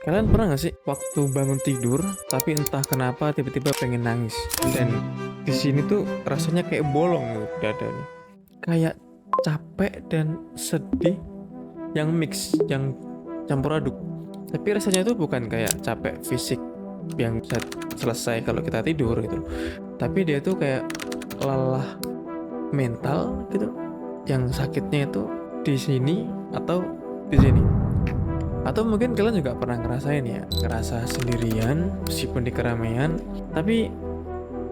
Kalian pernah gak sih waktu bangun tidur tapi entah kenapa tiba-tiba pengen nangis, dan di sini tuh rasanya kayak bolong gitu dada nih, kayak capek dan sedih yang mix, yang campur aduk. Tapi rasanya tuh bukan kayak capek fisik yang bisa selesai kalau kita tidur gitu, tapi dia tuh kayak lelah mental gitu, yang sakitnya itu di sini atau di sini. Atau mungkin kalian juga pernah ngerasain ya, ngerasa sendirian meskipun di keramaian, tapi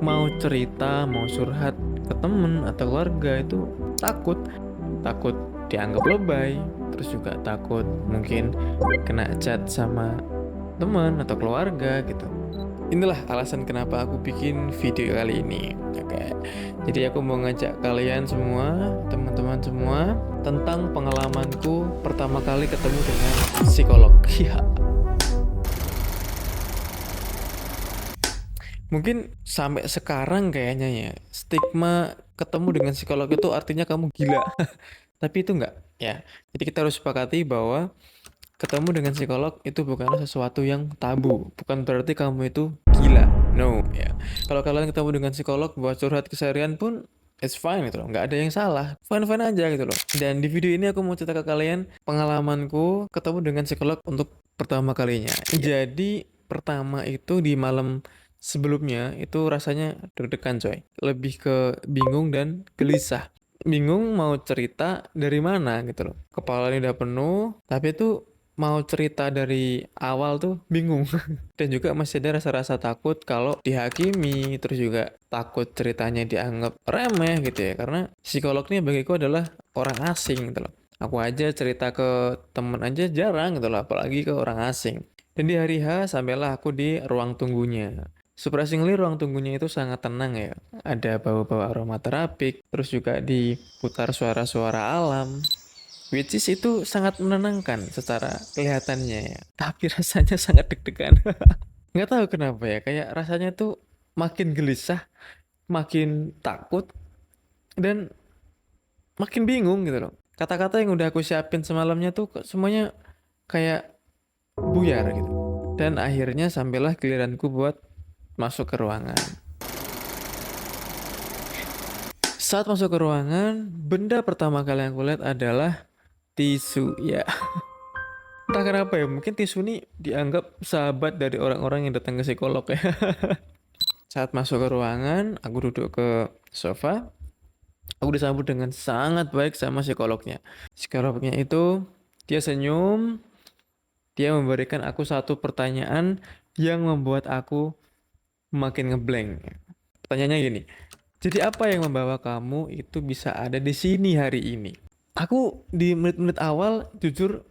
mau cerita, mau curhat ke temen atau keluarga itu takut. Takut dianggap lebay, terus juga takut mungkin kena chat sama teman atau keluarga gitu. Inilah alasan kenapa aku bikin video kali ini. Oke. Jadi aku mau ngajak kalian semua, teman-teman semua, tentang pengalamanku pertama kali ketemu dengan psikolog. Ya, mungkin sampai sekarang kayaknya ya, stigma ketemu dengan psikolog itu artinya kamu gila. Tapi itu enggak, ya. Jadi kita harus sepakati bahwa ketemu dengan psikolog itu bukanlah sesuatu yang tabu. Bukan berarti kamu itu gila. No, ya. Kalau kalian ketemu dengan psikolog buat curhat keseharian pun it's fine gitu loh. Nggak ada yang salah. Fine-fine aja gitu loh. Dan di video ini aku mau cerita ke kalian pengalamanku ketemu dengan psikolog untuk pertama kalinya. Jadi pertama itu di malam sebelumnya itu rasanya deg-degan coy. Lebih ke bingung dan gelisah. Bingung mau cerita dari mana gitu loh. Kepala ini udah penuh, tapi itu mau cerita dari awal tuh bingung. Dan juga masih ada rasa-rasa takut kalau dihakimi, terus juga takut ceritanya dianggap remeh gitu ya, karena psikolog ini bagiku adalah orang asing gitu loh. Aku aja cerita ke temen aja jarang gitu loh, apalagi ke orang asing. Dan di hari H sampailah aku di ruang tunggunya. Surprisingly ruang tunggunya itu sangat tenang ya. Ada bau-bau aromaterapik, terus juga diputar suara-suara alam. Which is itu sangat menenangkan secara kelihatannya ya. Tapi rasanya sangat deg-degan. Nggak tahu kenapa ya, kayak rasanya tuh makin gelisah, makin takut, dan makin bingung gitu loh. Kata-kata yang udah aku siapin semalamnya tuh semuanya kayak buyar gitu. Dan akhirnya sampailah giliranku buat masuk ke ruangan. Saat masuk ke ruangan, benda pertama kali yang aku lihat adalah tisu. Ya, entah kenapa ya, mungkin tisu ini dianggap sahabat dari orang-orang yang datang ke psikolog ya. Saat masuk ke ruangan, aku duduk ke sofa. Aku disambut dengan sangat baik sama psikolognya. Psikolognya itu, dia senyum, dia memberikan aku satu pertanyaan yang membuat aku makin ngeblank. Pertanyaannya gini, jadi apa yang membawa kamu itu bisa ada di sini hari ini? Aku di menit-menit awal, jujur,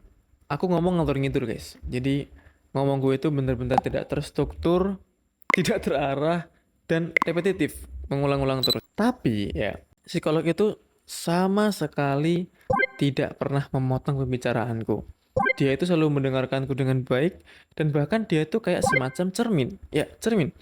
aku ngomong ngalor ngidul guys. Jadi ngomong gue itu bener-bener tidak terstruktur, tidak terarah, dan repetitif, mengulang-ulang terus. Tapi ya, psikolog itu sama sekali tidak pernah memotong pembicaraanku. Dia itu selalu mendengarkanku dengan baik, dan bahkan dia itu kayak semacam cermin. Ya, cermin.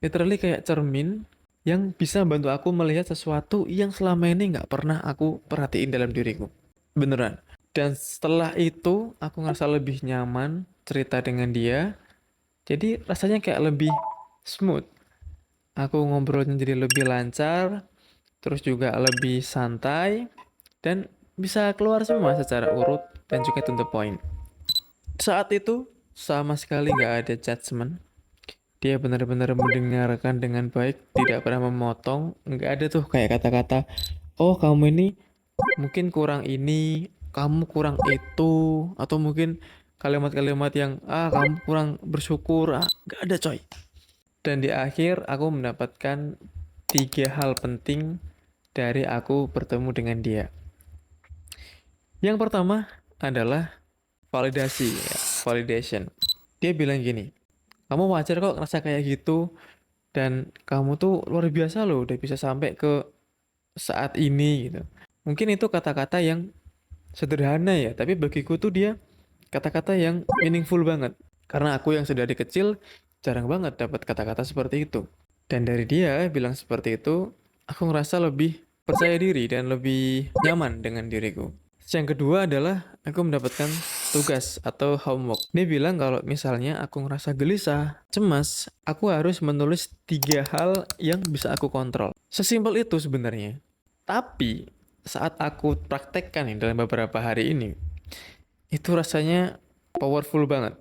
Literally kayak cermin yang bisa bantu aku melihat sesuatu yang selama ini nggak pernah aku perhatiin dalam diriku. Beneran. Dan setelah itu, aku ngerasa lebih nyaman cerita dengan dia. Jadi rasanya kayak lebih smooth. Aku ngobrolnya jadi lebih lancar, terus juga lebih santai, dan bisa keluar semua secara urut dan juga to the point. Saat itu, sama sekali nggak ada judgement. Dia benar-benar mendengarkan dengan baik, tidak pernah memotong, nggak ada tuh kayak kata-kata, oh kamu ini mungkin kurang ini, kamu kurang itu, atau mungkin kalimat-kalimat yang, ah kamu kurang bersyukur, ah nggak ada coy. Dan di akhir aku mendapatkan tiga hal penting dari aku bertemu dengan dia. Yang pertama adalah validasi, ya, validation. Dia bilang gini, kamu wajar kok ngerasa kayak gitu, dan kamu tuh luar biasa loh udah bisa sampai ke saat ini gitu. Mungkin itu kata-kata yang sederhana ya, tapi bagiku tuh dia kata-kata yang meaningful banget. Karena aku yang sudah dari kecil jarang banget dapat kata-kata seperti itu. Dan dari dia bilang seperti itu, aku ngerasa lebih percaya diri dan lebih nyaman dengan diriku. Yang kedua adalah aku mendapatkan tugas atau homework. Dia bilang kalau misalnya aku ngerasa gelisah, cemas, aku harus menulis 3 hal yang bisa aku kontrol. Sesimpel itu sebenarnya. Tapi saat aku praktekkan nih dalam beberapa hari ini, itu rasanya powerful banget.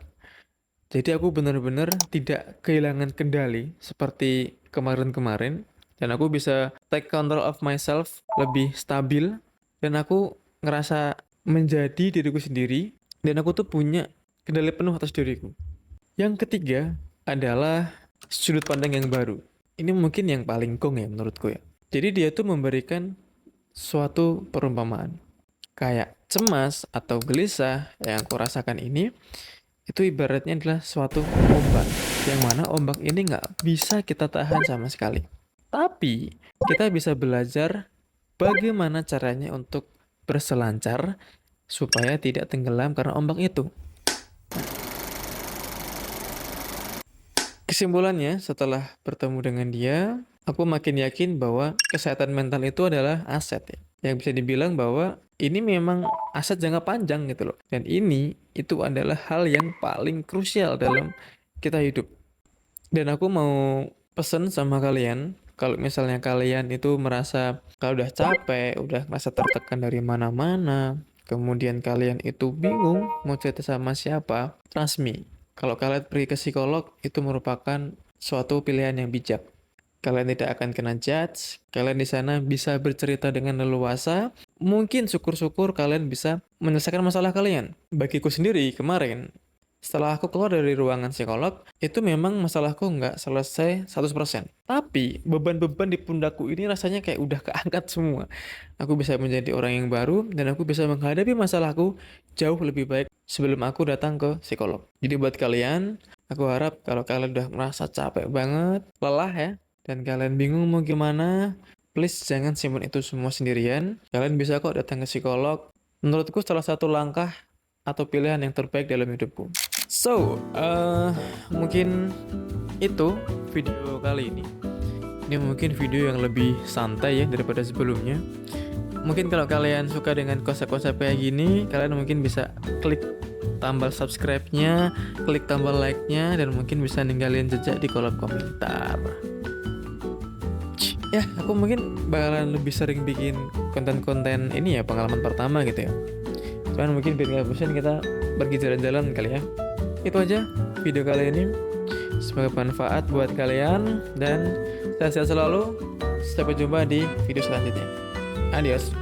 Jadi aku benar-benar tidak kehilangan kendali seperti kemarin-kemarin dan aku bisa take control of myself, lebih stabil dan aku ngerasa menjadi diriku sendiri dan aku tuh punya kendali penuh atas diriku. Yang ketiga adalah sudut pandang yang baru. Ini mungkin yang paling gong ya menurutku ya. Jadi dia tuh memberikan suatu perumpamaan. Kayak cemas atau gelisah yang aku rasakan ini itu ibaratnya adalah suatu ombak, yang mana ombak ini nggak bisa kita tahan sama sekali. Tapi kita bisa belajar bagaimana caranya untuk berselancar supaya tidak tenggelam karena ombak itu. Kesimpulannya, setelah bertemu dengan dia, aku makin yakin bahwa kesehatan mental itu adalah aset ya. Yang bisa dibilang bahwa ini memang aset jangka panjang gitu loh. Dan ini itu adalah hal yang paling krusial dalam kita hidup. Dan aku mau pesen sama kalian, kalau misalnya kalian itu merasa kalau udah capek, udah merasa tertekan dari mana-mana, kemudian kalian itu bingung mau cerita sama siapa, trust me. Kalau kalian pergi ke psikolog, itu merupakan suatu pilihan yang bijak. Kalian tidak akan kena judge, kalian di sana bisa bercerita dengan leluasa. Mungkin syukur-syukur kalian bisa menyelesaikan masalah kalian. Bagiku sendiri, kemarin, setelah aku keluar dari ruangan psikolog, itu memang masalahku nggak selesai 100%. Tapi beban-beban di pundakku ini rasanya kayak udah keangkat semua. Aku bisa menjadi orang yang baru dan aku bisa menghadapi masalahku jauh lebih baik sebelum aku datang ke psikolog. Jadi buat kalian, aku harap kalau kalian udah merasa capek banget, lelah ya, dan kalian bingung mau gimana, please jangan simpan itu semua sendirian. Kalian bisa kok datang ke psikolog. Menurutku salah satu langkah atau pilihan yang terbaik dalam hidupku. So, mungkin itu video kali ini. Ini mungkin video yang lebih santai ya daripada sebelumnya. Mungkin kalau kalian suka dengan konsep-konsep kayak gini, kalian mungkin bisa klik tombol subscribe-nya, klik tombol like-nya, dan mungkin bisa ninggalin jejak di kolom komentar. Ya, aku mungkin bakalan lebih sering bikin konten-konten ini ya, pengalaman pertama gitu ya. Cuman mungkin biar gak bosan kita pergi jalan-jalan kali ya. Itu aja video kali ini. Semoga bermanfaat buat kalian dan sehat-sehat selalu. Sampai jumpa di video selanjutnya. Adios.